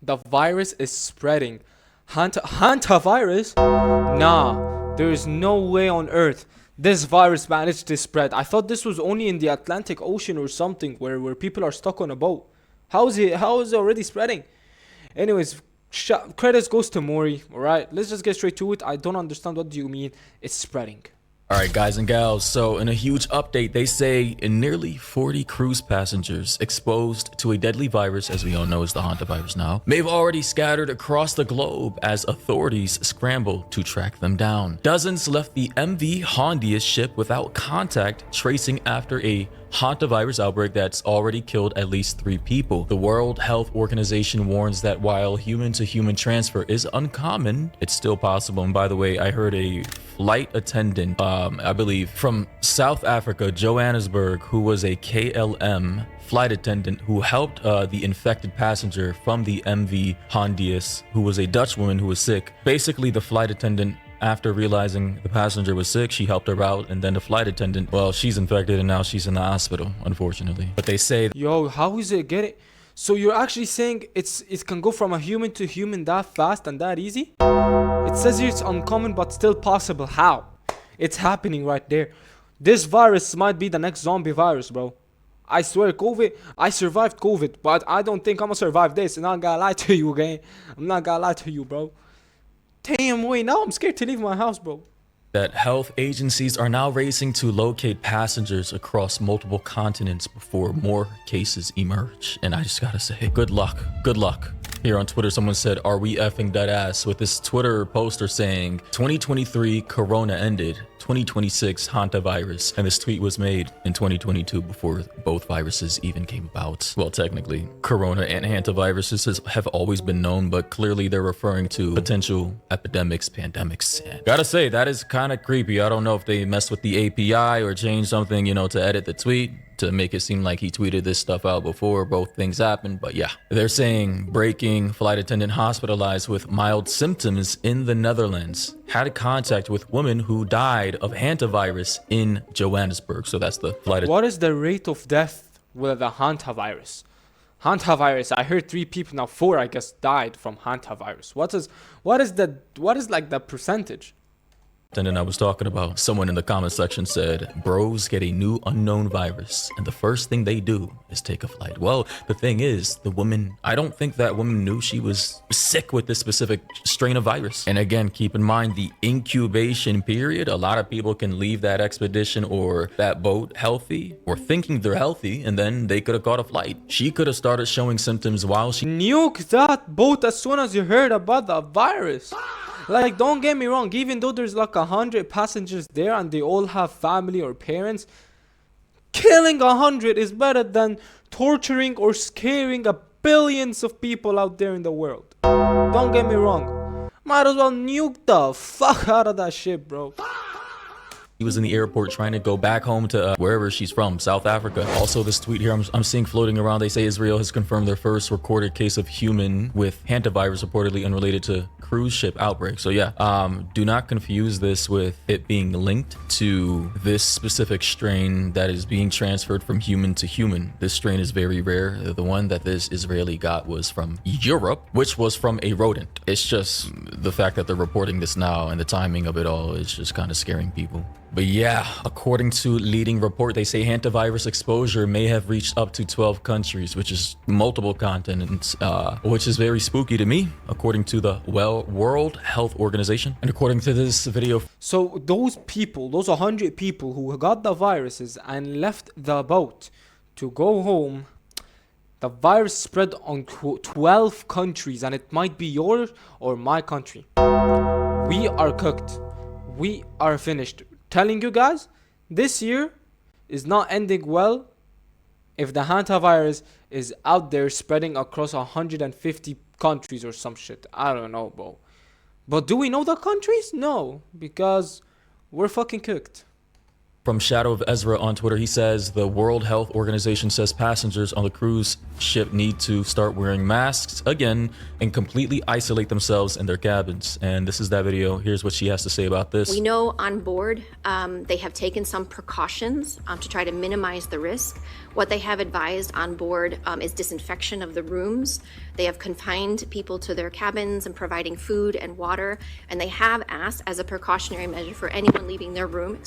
The virus is spreading. Hantavirus? Nah, there is no way on earth this virus managed to spread. I thought this was only in the Atlantic Ocean or something where people are stuck on a boat. How is it already spreading? Anyways, credits goes to Mori, alright? Let's just get straight to it. I don't understand, what do you mean it's spreading? Alright guys and gals, so in a huge update, they say nearly 40 cruise passengers exposed to a deadly virus, as we all know is the Hantavirus now, may have already scattered across the globe as authorities scramble to track them down. Dozens left the MV Hondius ship without contact, tracing after a Hantavirus outbreak that's already killed at least 3 people. The World Health Organization warns that while human-to-human transfer is uncommon, it's still possible. And by the way, I heard a flight attendant, I believe from South Africa, Johannesburg, who was a KLM flight attendant who helped the infected passenger from the MV Hondius, who was a Dutch woman who was sick. Basically, the flight attendant, after realizing the passenger was sick, she helped her out, and then the flight attendant, well, she's infected and now she's in the hospital, unfortunately. But they say, yo, how is it getting? So you're actually saying it can go from a human to human that fast and that easy? It says here it's uncommon but still possible. How? It's happening right there. This virus might be the next zombie virus, bro. I swear, I survived COVID, but I don't think I'm gonna survive this. And I'm not gonna lie to you, gang. I'm not gonna lie to you, bro. Damn, wait, now I'm scared to leave my house, bro. that health agencies are now racing to locate passengers across multiple continents before more cases emerge. And I just gotta say, good luck. Good luck. Here on Twitter, someone said, "Are we effing dead ass?" with this Twitter poster saying, 2023 Corona ended, 2026 Hantavirus. And this tweet was made in 2022 before both viruses even came about. Well, technically, Corona and Hantaviruses have always been known, but clearly they're referring to potential epidemics, pandemics. And gotta say, that is kind of creepy. I don't know if they messed with the API or changed something, you know, to edit the tweet to make it seem like he tweeted this stuff out before both things happened. But yeah, they're saying breaking: flight attendant hospitalized with mild symptoms in the Netherlands had contact with woman who died of hantavirus in Johannesburg. So that's the flight. What is the rate of death with the hantavirus? Hantavirus, I heard 3 people, now 4 I guess, died from hantavirus. What is like the percentage? And then I was talking about, someone in the comment section said, bros get a new unknown virus and the first thing they do is take a flight. Well, the thing is, the woman, I don't think that woman knew she was sick with this specific strain of virus. And again, keep in mind the incubation period. A lot of people can leave that expedition or that boat healthy or thinking they're healthy, and then they could have caught a flight. She could have started showing symptoms while she Nuke that boat as soon as you heard about the virus. Like, don't get me wrong, even though there's like 100 passengers there and they all have family or parents, killing 100 is better than torturing or scaring billions of people out there in the world. Don't get me wrong. Might as well nuke the fuck out of that shit, bro. was in the airport trying to go back home to wherever she's from, South Africa. Also, this tweet here I'm seeing floating around, they say Israel has confirmed their first recorded case of human with hantavirus, reportedly unrelated to cruise ship outbreak. So yeah, do not confuse this with it being linked to this specific strain that is being transferred from human to human. This strain is very rare. The one that this Israeli got was from Europe, which was from a rodent. It's just the fact that they're reporting this now and the timing of it all is just kind of scaring people. But yeah, according to leading report, they say hantavirus exposure may have reached up to 12 countries, which is multiple continents, which is very spooky to me, according to the World Health Organization. And according to this video. So those people, those 100 people who got the viruses and left the boat to go home, the virus spread on 12 countries, and it might be yours or my country. We are cooked. We are finished. Telling you guys, this year is not ending well if the hantavirus is out there spreading across 150 countries or some shit. I don't know, bro. But do we know the countries? No, because we're fucking cooked. From Shadow of Ezra on Twitter, he says the World Health Organization says passengers on the cruise ship need to start wearing masks again and completely isolate themselves in their cabins. And this is that video. Here's what she has to say about this. We know on board they have taken some precautions to try to minimize the risk. What they have advised on board is disinfection of the rooms. They have confined people to their cabins and providing food and water, and they have asked, as a precautionary measure for anyone leaving their room,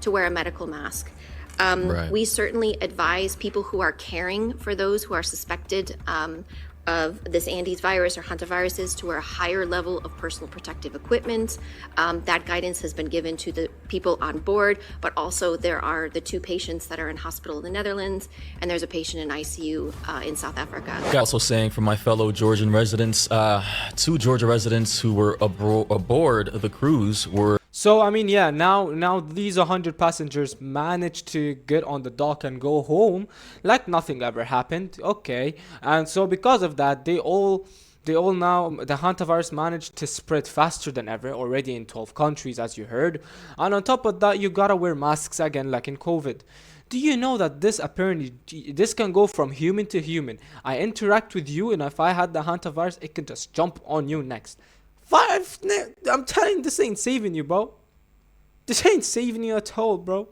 to wear a medical mask. Right. We certainly advise people who are caring for those who are suspected of this Andes virus or hantaviruses to wear a higher level of personal protective equipment. That guidance has been given to the people on board, but also there are the 2 patients that are in hospital in the Netherlands, and there's a patient in ICU in South Africa. Also saying from my fellow Georgian residents, 2 Georgia residents who were aboard the cruise were. So I mean, yeah, now these 100 passengers managed to get on the dock and go home like nothing ever happened. Okay, and so because of that, they all now, the hantavirus managed to spread faster than ever, already in 12 countries, as you heard. And on top of that, you gotta wear masks again, like in COVID. Do you know that this can go from human to human? I interact with you, and if I had the hantavirus, it can just jump on you next. I'm telling you, this ain't saving you, bro. This ain't saving you at all, bro.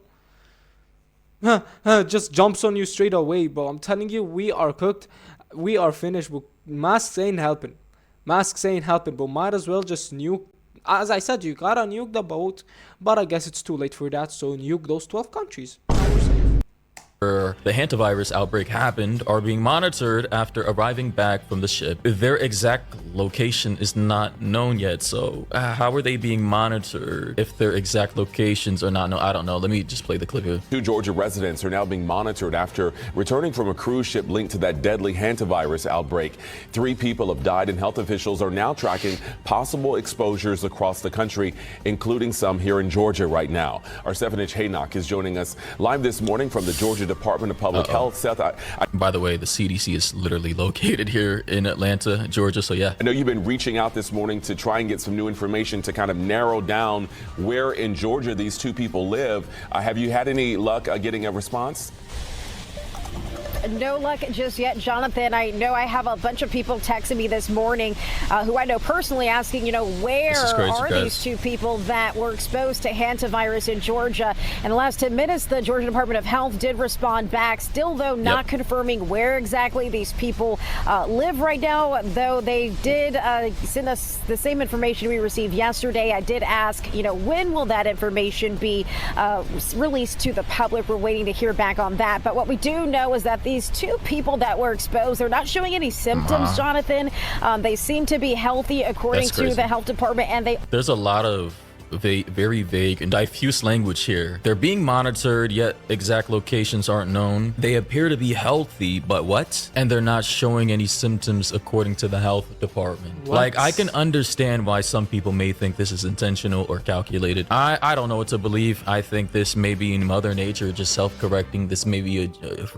Just jumps on you straight away, bro. I'm telling you, we are cooked. We are finished. Masks ain't helping. Masks ain't helping, but might as well just nuke. As I said, you gotta nuke the boat, but I guess it's too late for that, so nuke those 12 countries. Now we're safe. The hantavirus outbreak happened are being monitored after arriving back from the ship. Their exact location is not known yet, so how are they being monitored if their exact locations are not known? I don't know. Let me just play the clip here. 2 Georgia residents are now being monitored after returning from a cruise ship linked to that deadly hantavirus outbreak. 3 people have died, and health officials are now tracking possible exposures across the country, including some here in Georgia right now. Our Stefanich Haynock is joining us live this morning from the Georgia Department of Public Health. Seth, by the way, the CDC is literally located here in Atlanta, Georgia. So yeah, I know you've been reaching out this morning to try and get some new information to kind of narrow down where in Georgia these 2 people live. Have you had any luck getting a response? No luck just yet, Jonathan. I know I have a bunch of people texting me this morning who I know personally asking, where are these 2 people that were exposed to hantavirus in Georgia? In the last 10 minutes, the Georgia Department of Health did respond back, still, though, not confirming where exactly these people live right now, though they did send us the same information we received yesterday. I did ask, when will that information be released to the public? We're waiting to hear back on that. But what we do know is that these 2 people that were exposed, they're not showing any symptoms, Jonathan. They seem to be healthy, according to the health department, and there's a lot of very vague and diffuse language here. They're being monitored, yet exact locations aren't known. They appear to be healthy, but what? And they're not showing any symptoms according to the health department. What? Like, I can understand why some people may think this is intentional or calculated. I don't know what to believe. I think this may be in Mother Nature just self-correcting. This may be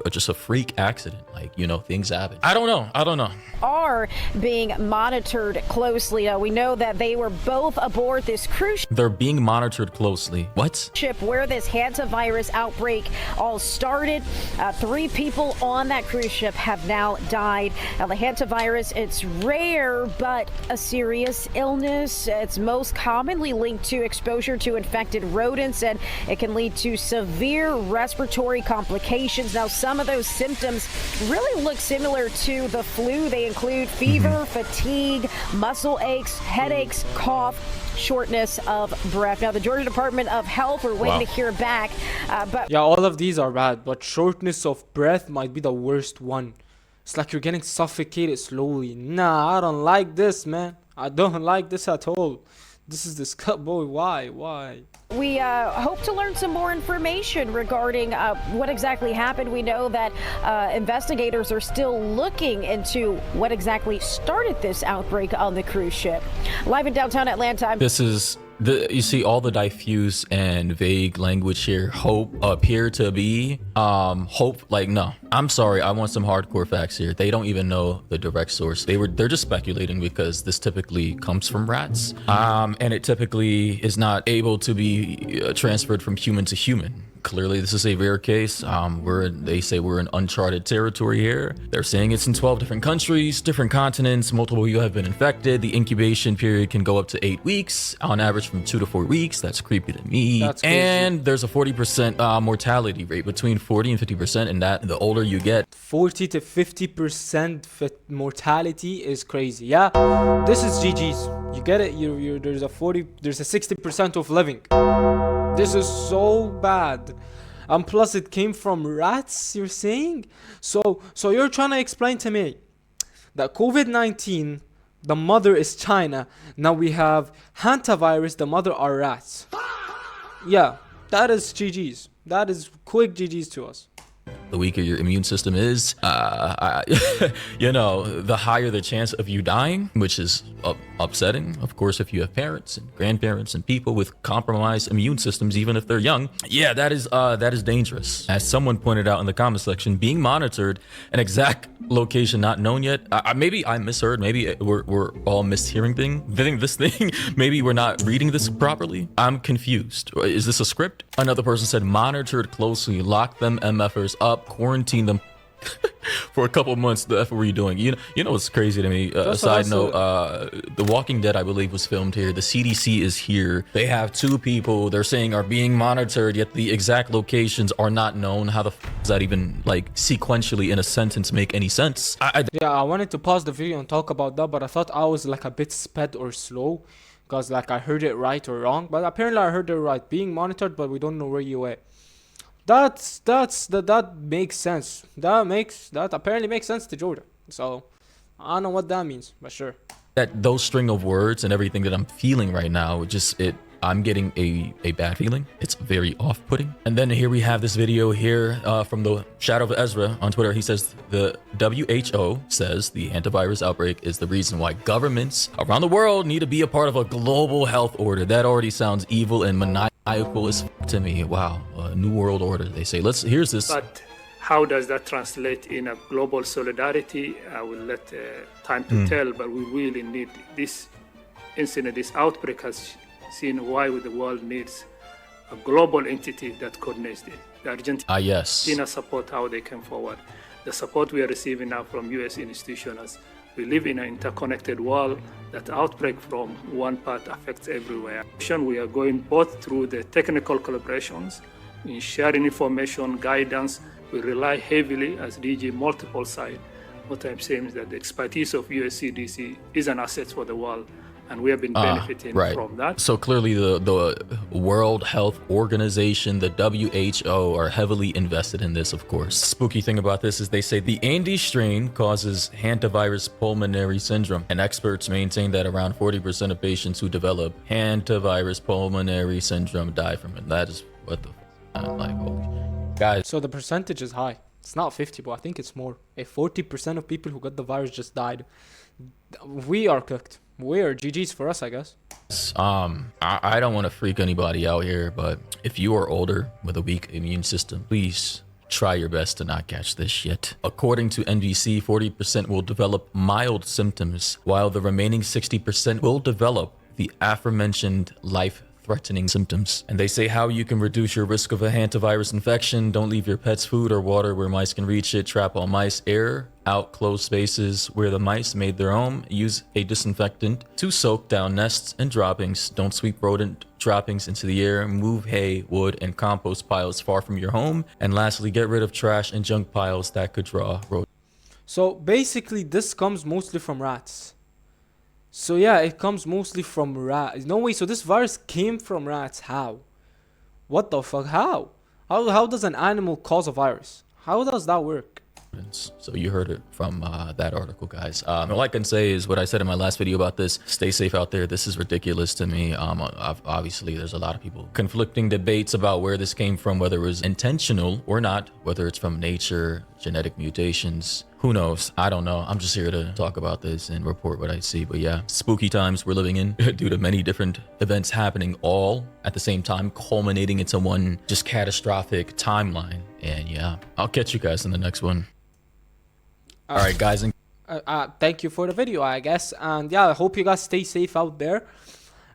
just a freak accident. Like, things happen. I don't know. Are being monitored closely. We know that they were both aboard this cruise They're being monitored closely. What? ship where this hantavirus outbreak all started. 3 people on that cruise ship have now died. Now, the hantavirus, it's rare, but a serious illness. It's most commonly linked to exposure to infected rodents, and it can lead to severe respiratory complications. Now, some of those symptoms really look similar to the flu. They include fever, fatigue, muscle aches, headaches, cough, shortness of breath. Now, the Georgia Department of Health, we're waiting to hear back. Yeah, all of these are bad, but shortness of breath might be the worst one. It's like you're getting suffocated slowly. Nah, I don't like this, man. I don't like this at all. This is this cut, boy. Why? We hope to learn some more information regarding what exactly happened. We know that investigators are still looking into what exactly started this outbreak on the cruise ship. Live in downtown Atlanta. This is you see all the diffuse and vague language here. Hope appear to be hope. Like, no, I'm sorry. I want some hardcore facts here. They don't even know the direct source. They're just speculating because this typically comes from rats. And it typically is not able to be transferred from human to human. Clearly, this is a rare case. They say we're in uncharted territory here. They're saying it's in 12 different countries, different continents. Multiple people have been infected. The incubation period can go up to 8 weeks, on average from 2 to 4 weeks. That's creepy to me. That's crazy. And there's a 40% mortality rate, between 40 and 50%. And that the older you get, 40 to 50% mortality is crazy. Yeah, this is GG's. You get it. There's a 60% of living. This is so bad. And plus it came from rats, you're saying? So you're trying to explain to me that COVID-19, the mother is China. Now we have Hantavirus, the mother are rats. Yeah, that is GG's. That is quick GG's to us. the weaker your immune system is, you know, the higher the chance of you dying, which is upsetting. Of course, if you have parents and grandparents and people with compromised immune systems, even if they're young, yeah, that is dangerous. As someone pointed out in the comment section, being monitored, an exact location not known yet. Maybe I misheard. Maybe we're all mishearing this thing. Maybe we're not reading this properly. I'm confused. Is this a script? Another person said, monitored closely, lock them MFers up, quarantine them for a couple months. The F were you doing? You know what's crazy to me? Side note, The Walking Dead, I believe, was filmed here. The CDC is here. They have 2 people they're saying are being monitored, yet the exact locations are not known. How the f does that even, like, sequentially in a sentence make any sense? Yeah, I wanted to pause the video and talk about that, but I thought I was like a bit sped or slow, because like I heard it right or wrong. But apparently I heard it right. Being monitored, but we don't know where you at. That makes sense. That apparently makes sense to Jordan. So I don't know what that means, but sure. That those string of words and everything that I'm feeling right now, I'm getting a bad feeling. It's very off-putting. And then here we have this video here from the Shadow of Ezra on Twitter. He says the WHO says the hantavirus outbreak is the reason why governments around the world need to be a part of a global health order. That already sounds evil and maniacal as f to me. Wow, a new world order. They say. Here's this. But how does that translate in a global solidarity? I will let time to tell. But we really need this incident. This outbreak has seen why the world needs a global entity that coordinates it. The Argentina support, how they came forward. The support we are receiving now from U.S. institutions. We live in an interconnected world. That outbreak from one part affects everywhere. We are going both through the technical collaborations, in sharing information, guidance. We rely heavily as DG multiple sides. What I'm saying is that the expertise of US CDC is an asset for the world. And we have been benefiting from that. So clearly the World Health Organization, the WHO, are heavily invested in this, of course. Spooky thing about this is they say the Andes strain causes hantavirus pulmonary syndrome. And experts maintain that around 40% of patients who develop hantavirus pulmonary syndrome die from it. That is what the I'm like, oh, guys. So the percentage is high. It's not 50, but I think it's more. 40% of people who got the virus just died. We are cooked. We are GG's for us, I guess. I don't want to freak anybody out here, but if you are older with a weak immune system, please try your best to not catch this shit. According to NBC, 40% will develop mild symptoms, while the remaining 60% will develop the aforementioned life-threatening symptoms. And they say how you can reduce your risk of a hantavirus infection: don't leave your pet's food or water where mice can reach it, trap all mice, air out closed spaces where the mice made their home, use a disinfectant to soak down nests and droppings, don't sweep rodent droppings into the air, move hay, wood, and compost piles far from your home, and lastly, get rid of trash and junk piles that could draw rodents. So basically this comes mostly from rats. So yeah, it comes mostly from rats. No way, so this virus came from rats. How? What the fuck? How does an animal cause a virus? How does that work? So you heard it from that article, guys. All I can say is what I said in my last video about this. Stay safe out there. This is ridiculous to me. Obviously, there's a lot of people conflicting debates about where this came from, whether it was intentional or not, whether it's from nature, genetic mutations. Who knows? I don't know. I'm just here to talk about this and report what I see. But yeah, spooky times we're living in due to many different events happening all at the same time, culminating into one just catastrophic timeline. And yeah, I'll catch you guys in the next one. All right, guys. Thank you for the video, I guess. And yeah, I hope you guys stay safe out there.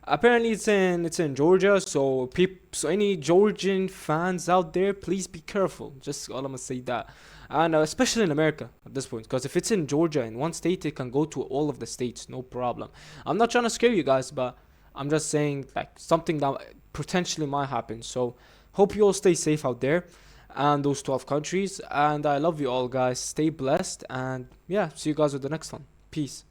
Apparently it's in Georgia, so any Georgian fans out there, please be careful. Just all I'm gonna say that, and especially in America at this point, because if it's in Georgia in one state, it can go to all of the states, no problem. I'm not trying to scare you guys, but I'm just saying like something that potentially might happen. So hope you all stay safe out there, and those 12 countries. And I love you all, guys. Stay blessed, and yeah, see you guys with the next one. Peace.